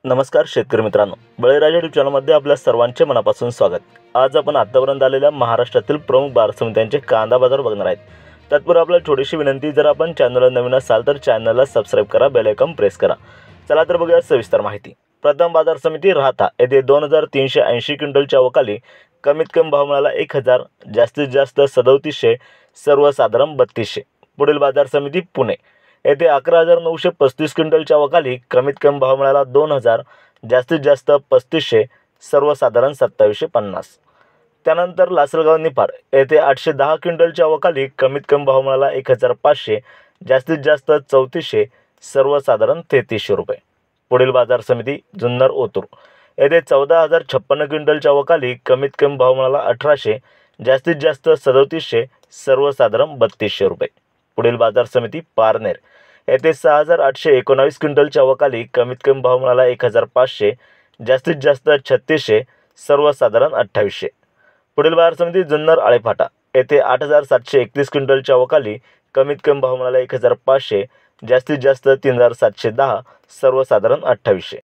नमस्कार शेतकरी मित्रांनो, बळीराजा यूट्यूब चॅनलमध्ये आपल्या सर्वांचे मनापासून स्वागत। आज आपण आतापर्यंत आलेल्या महाराष्ट्रातील प्रमुख बाजार समित्यांचे कांदा बाजार बघणार आहेत। तत्पूर्वी आपल्याला छोटीशी विनंती, जर आपण चॅनलला नवीन असाल तर चॅनलला सबस्क्राइब करा, बेल आयकॉन प्रेस करा। चला तर बघूया सविस्तर माहिती। प्रथम बाजार समिती राहता येथे 2380 क्विंटलच्या अवकाली कमीत कमी भाव मिळाला 1000, जास्तीत जास्त 3700, सर्वसाधारण 3200। पुढील बाजार समिती पुणे येथे 11935 क्विंटलच्या अवकाली कमीत कमी भाव मिळाला 2000, जास्तीत जास्त 3500, सर्वसाधारण 2750। त्यानंतर लासलगाव निफाड येथे 810 क्विंटलच्या अवकाली कमीत कमी भाव मिळाला 1500, जास्तीत जास्त 3400, सर्वसाधारण 3300 रुपये। पुढील बाजार समिती जुन्नर ओतूर येथे 14056 क्विंटलच्या अवकाली कमीत कमी भाव मिळाला 1800, जास्तीत जास्त 3700, सर्वसाधारण 3200 रुपये। पुढील बाजार समिती पारनेर येथे 6819 क्विंटलच्या अवकाली कमीत कमी भाव मिळाला 1500, जास्तीत जास्त 3600, सर्वसाधारण 2800। पुढील बाजार समिती जुन्नर आळेफाटा येथे 8731 क्विंटलच्या अवकाली कमीत कमी भाव मिळाला 1500, जास्तीत जास्त 3710, सर्वसाधारण 2800।